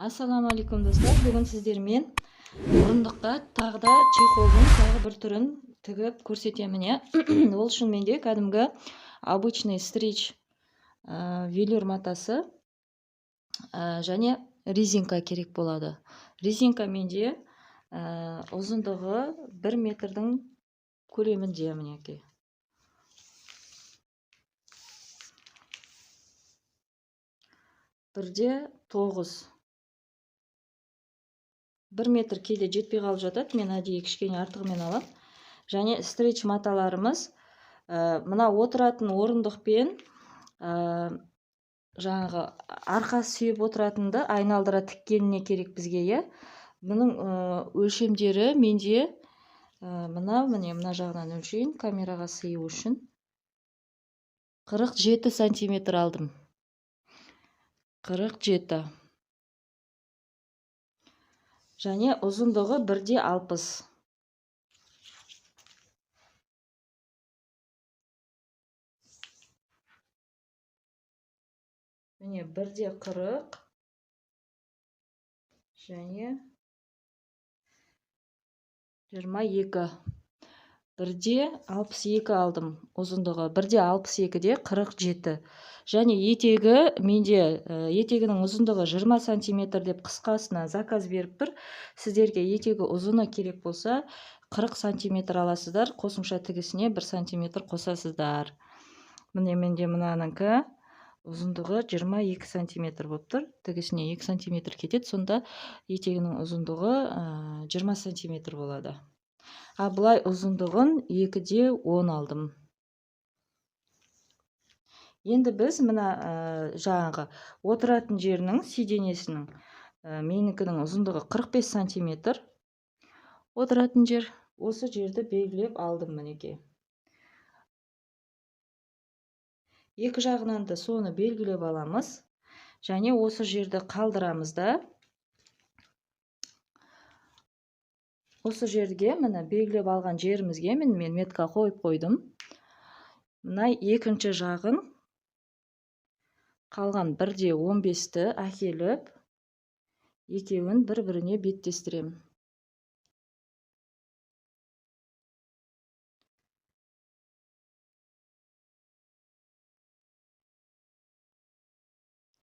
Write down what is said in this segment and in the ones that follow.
Ассаламу алейкум достар. Бүгін сіздермен орындыққа тағы да чехолдың тағы бір түрін тігіп көрсетемін. Ол үшін менде кәдімгі обычный стрич велюр матасы және резинка керек болады. Резинка менде ұзындығы 1 метрдің көлемінде мінекей. Бірде 9. 1 метр кейде жетпей қалып жатады. Мен әдейі кішкене артығымен алам. Және стрич маталарымыз мына отыратын орындықпен жаңағы арқа сүйеп отыратынды айналдыра тіккеніне керек бізге. Бұның өлшемдері менде мына жағынан өлшейін, камераға сыю үшін 47 сантиметр алдым. 47. Және ұзындығы 1-де 60. Міне 1-де 40 және 22. 1-де 62 алдым ұзындығы. 1-де 62-де 47. Және етегі менде етегінің ұзындығы 20 сантиметр деп қысқасына заказ беріп тұр. Сіздерге етегі ұзыны керек болса 40 сантиметр аласыздар. Қосымша тігісіне 1 сантиметр қосасыздар. Міне менде мынаныңкі ұзындығы 22 сантиметр болып тұр. Тігісіне 2 сантиметр кетеді. Сонда етегінің ұзындығы 20 сантиметр болады. Бұлай ұзындығын 2-де 10 алдым. Енді біз мына жаңағы отыратын жерінің сиденесінің менікінің ұзындығы 45 сантиметр. Отыратын жер осы жерді белгілеп алдым мінекей. Екі жағынан да соны белгілеп аламыз. Және осы жерді қалдырамыз да. Осы жерге мына белгілеп алған жерімізге мен метка қойып қойдым. Мына екінші жағын қалған 1-де 15-ті әкеліп екеуін бір-біріне беттестірем.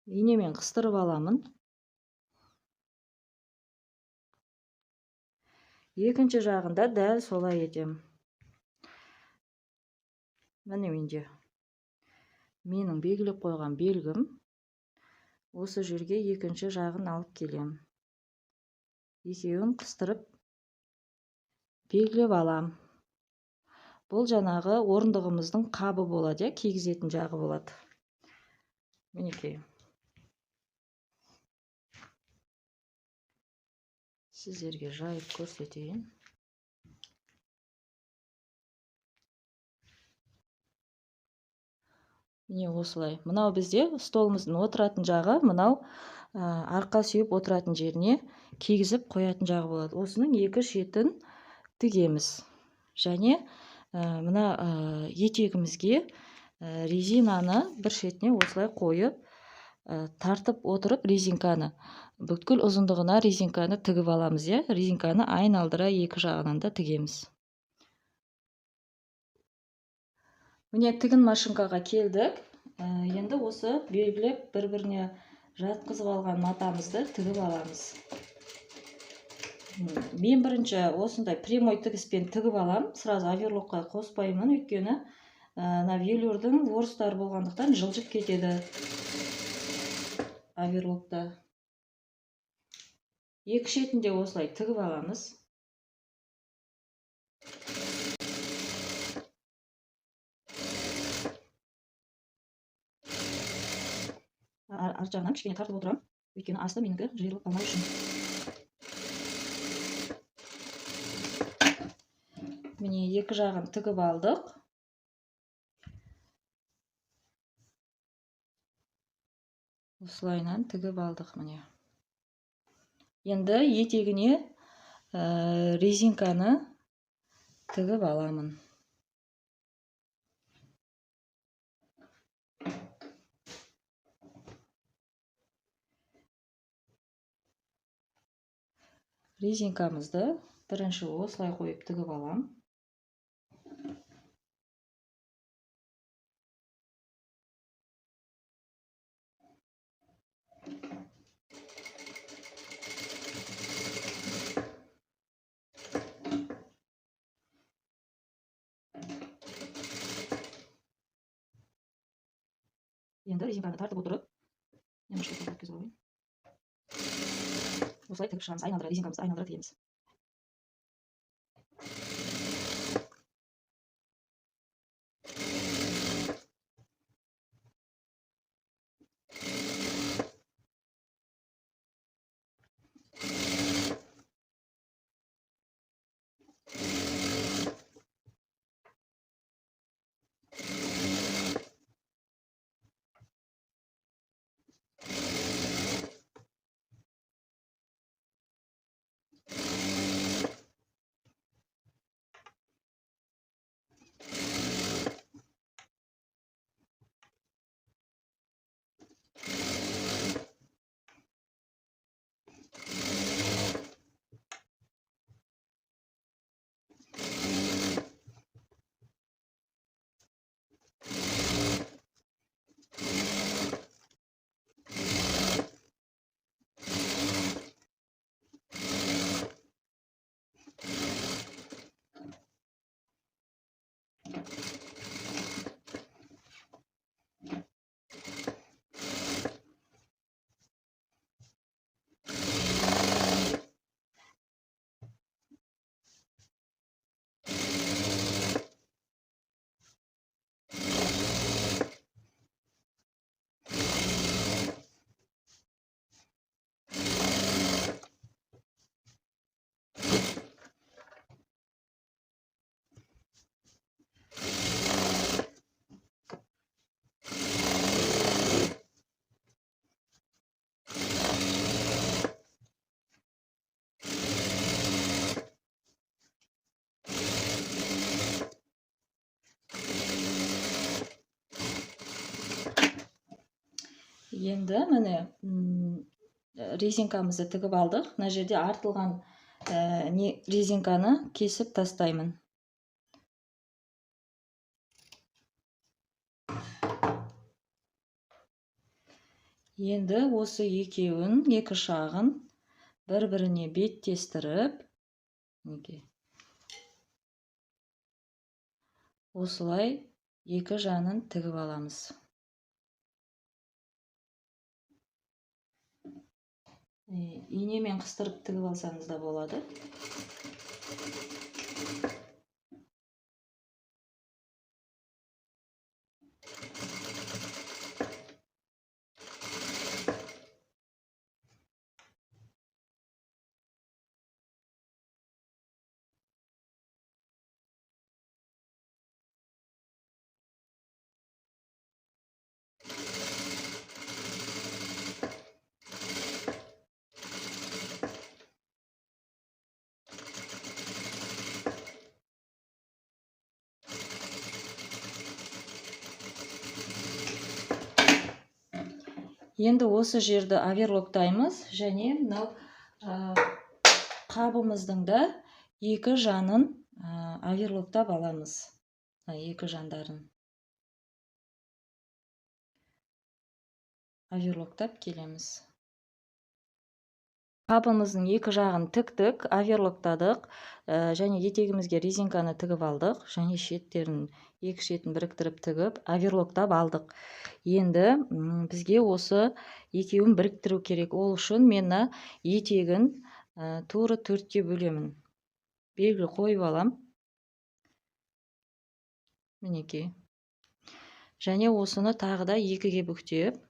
Инемен қыстырып аламын. Екінші жағында дәл солай етем. Міне менде менің белгілеп қойған белгім. Осы жерге екінші жағын алып келем. Екеуін қыстырып белгілеп алам. Бұл жаңағы орындығымыздың қабы болады, кигізетін жағы болады. Мінекей. Сіздерге жайып көрсетейін. Міне осылай. Мынау бізде столымыздың отыратын жағы, мынау арқа сүйеп отыратын жеріне кигізіп қоятын жағы болады. Осының екі шетін тігеміз. Және мына етегімізге резинаны бір шетіне осылай қойып, тартып отырып резинканы, бүткіл ұзындығына резинканы тігіп аламыз. Резинканы айналдыра екі жағынан да тігеміз. Міне тігін машинкаға келдік. Енді осы белгілеп бір-біріне жатқызып алған матамызды тігіп аламыз. Мен бірінші осындай прямой тігіспен тігіп алам. Сразу оверлокқа қоспаймын, өйткені велюрдің ворстары болғандықтан жылжып кетеді оверлокта. Екі шетінде осылай тігіп аламыз. Арт жағынан кішкене тартып отырам, өйткені асты менікі жиырылып қалмау үшін. Міне екі жағын тігіп алдық. Осылайнан тігіп алдық міне. Енді етегіне резинканы тігіп аламын. резинкамызды бірінші осылай қойып тігіп алам. Енді резинканы тартып отырып, немножко өткізіп алайын. Осылай тігіп шығамыз, айналдыра, резинкамызды айналдыра тігеміз. Енді міне резинкамызды тігіп алдық. Мына жерде артылған резинканы кесіп тастаймын. Енді осы екеуін, екі жағын бір-біріне беттестіріп, осылай екі жағын тігіп аламыз. Инемен қыстырып тігіп алсаңыз да болады. Енді осы жерді оверлоктаймыз және мынау қабымыздың да екі жанын оверлоктап аламыз. Екі жандарын оверлоктап келеміз. Қабымыздың екі жағын тіктік, оверлоктадық және етегімізге резинканы тігіп алдық және шеттерін, екі шетін біріктіріп тігіп, оверлоктап алдық. Енді бізге осы екеуін біріктіру керек. Ол үшін мен етегін тура 4-ке бөлемін. Белгі қойып алам. Мінекей. Және осыны тағы да 2-ге бүктеп,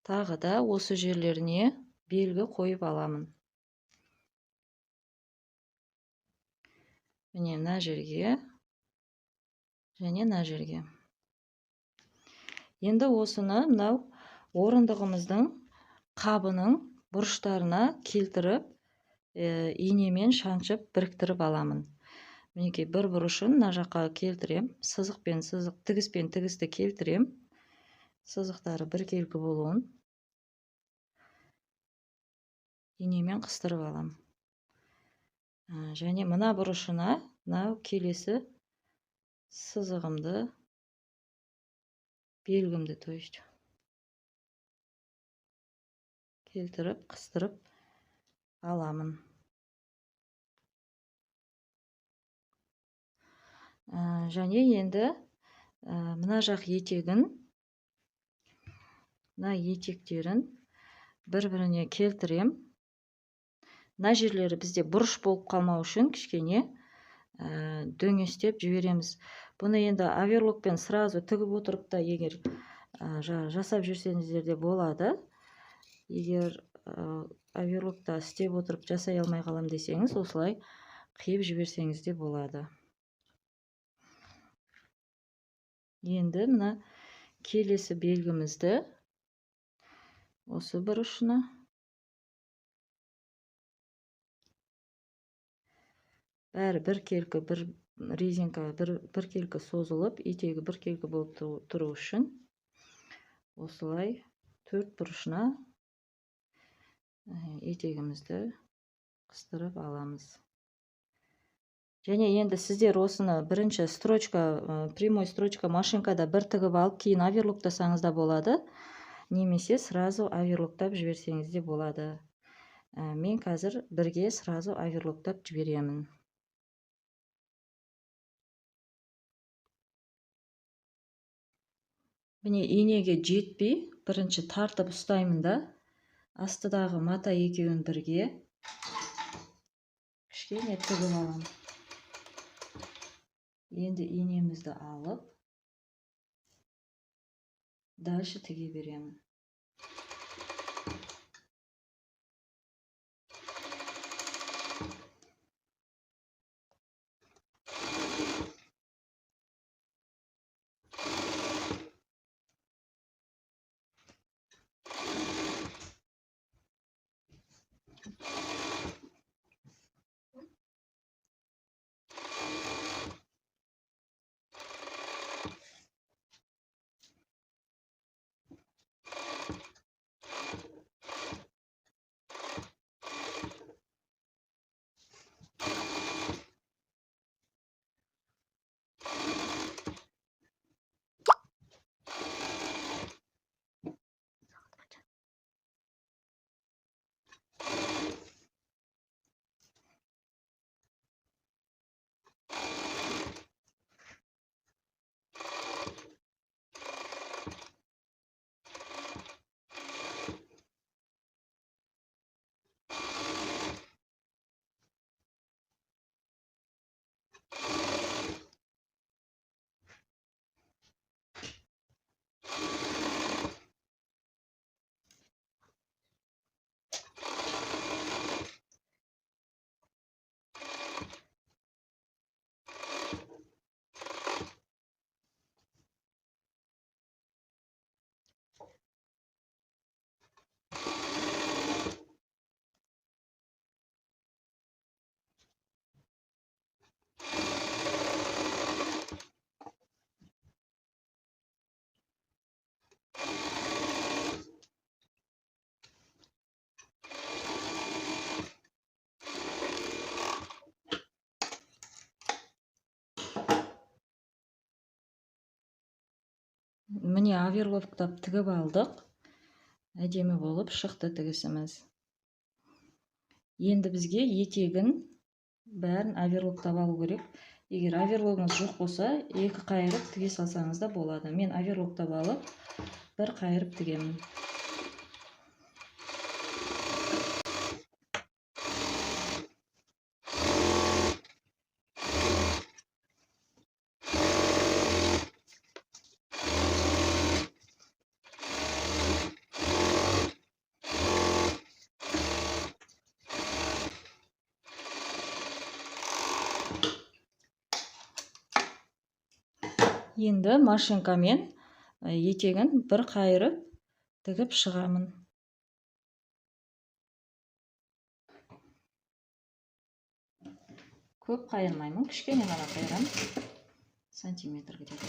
тағы да осы жерлеріне белгі қойып аламын. Міне мына жерге және мына жерге. Енді осыны мынау орындығымыздың қабының бұрыштарына келтіріп, инемен шаншып біріктіріп аламын. Мінекей бір бұрышын мына жаққа келтірем, сызықпен сызық, тігіспен тігісті келтірем. Сызықтары біркелкі болуын. инемен қыстырып аламын. Және мына бұрышына мынау келесі сызығымды, белгімді, то есть келтіріп қыстырып аламын. Және енді мына жақ етегін, мына етектерін бір-біріне келтірем. Мына жерлері бізде бұрыш болып қалмау үшін кішкене дөңестеп жібереміз. Бұны енді оверлокпен сразу тігіп отырып та егер жасап жүрсеңіздер де болады. Егер оверлокта істеп отырып жасай алмай қалам десеңіз, осылай қиып жіберсеңіз де болады. Енді мына келесі белгімізді осы бұрышына бәрі біркелкі, бір резинка біркелкі созылып, етегі біркелкі болып тұру үшін осылай төрт бұрышына етегімізді қыстырып аламыз. Және енді сіздер осыны бірінші строчка, прямой строчка машинкада бір тігіп алып, кейін оверлоктасаңыз да болады, немесе сразу оверлоктап жіберсеңіз де болады. Мен қазір бірге сразу оверлоктап жіберемін. Міне инеге жетпей, бірінші тартып ұстаймын да, астыдағы мата екеуін бірге кішкене тігіп аламын. Енді инемізді алып, дальше тіге беремін. Міне оверлоктап тігіп алдық. Әдемі болып шықты тігісіміз. Енді бізге етегін бәрін оверлоктап алу керек. Егер оверлогыңыз жоқ болса, екі қайырып тіге салсаңыз да болады. Мен оверлоктап алып, бір қайырып тігемін. Енді машинкамен етегін бір қайырып тігіп шығамын. Көп қайырмаймын, кішкене ғана қайырамын. Сантиметр где-то.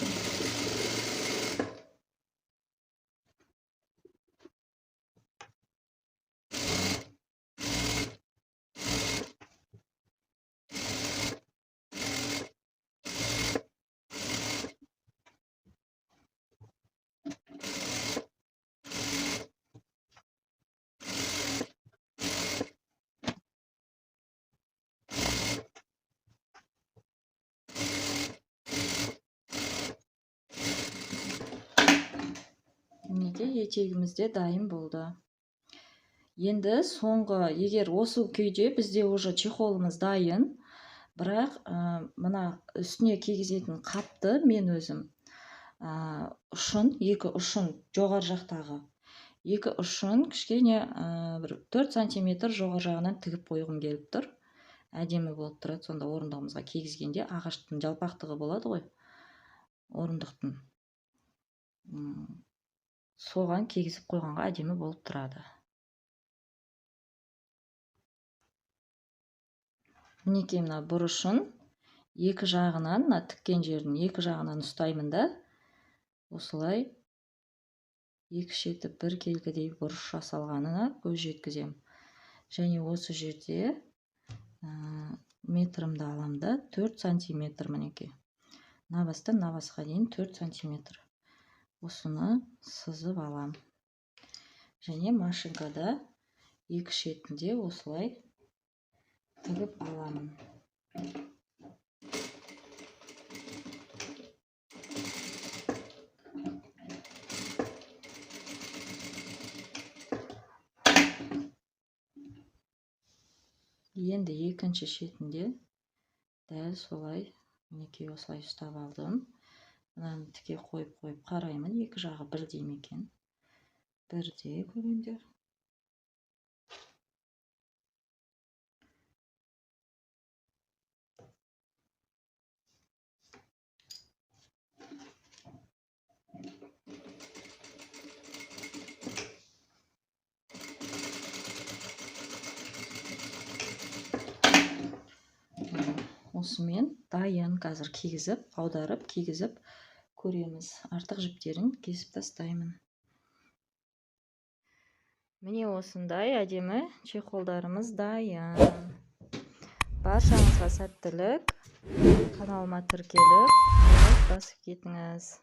етегіміз де дайын болды. Енді соңғы, егер осы күйде бізде уже чехолымыз дайын, бірақ мына үстіне кигізетін қапты мен өзім ұшын, екі ұшын жоғар жақтағы екі ұшын кішкене бір 4 сантиметр жоғар жағынан тігіп қойғым келіп тұр. Әдемі болып тұрады. Сонда орындығымызға кигізгенде ағаштың жалпақтығы болады ғой, орындықтың. Соған кигізіп қойғанға әдемі болып тұрады. Мінекей мына бұрышын екі жағынан, мына тіккен жердің екі жағынан ұстаймын да, осылай екі шеті бір келгідей бұрыш жасалғанына көз жеткізем. Және осы жерде метрімді алам да, 4 сантиметр мінекей. Навастан навасқа дейін 4 сантиметр. Осыны сызып алам. Және машинкада екі шетінде осылай тігіп аламын. Енді екінші шетінде дәл солай, мінекей осылай ұстап алдым. Мынаны тіке қойып қараймын, екі жағы бірдей ме екен? Бірдей көріңдер. Осымен дайын, қазір кигізіп, аударып, кигізіп көреміз. Артық жіптерін кесіп тастаймын. Міне осындай әдемі чехолдарымыз дайын. Баршаңызға сәттілік. Каналыма тіркеліп, басып кетіңіз.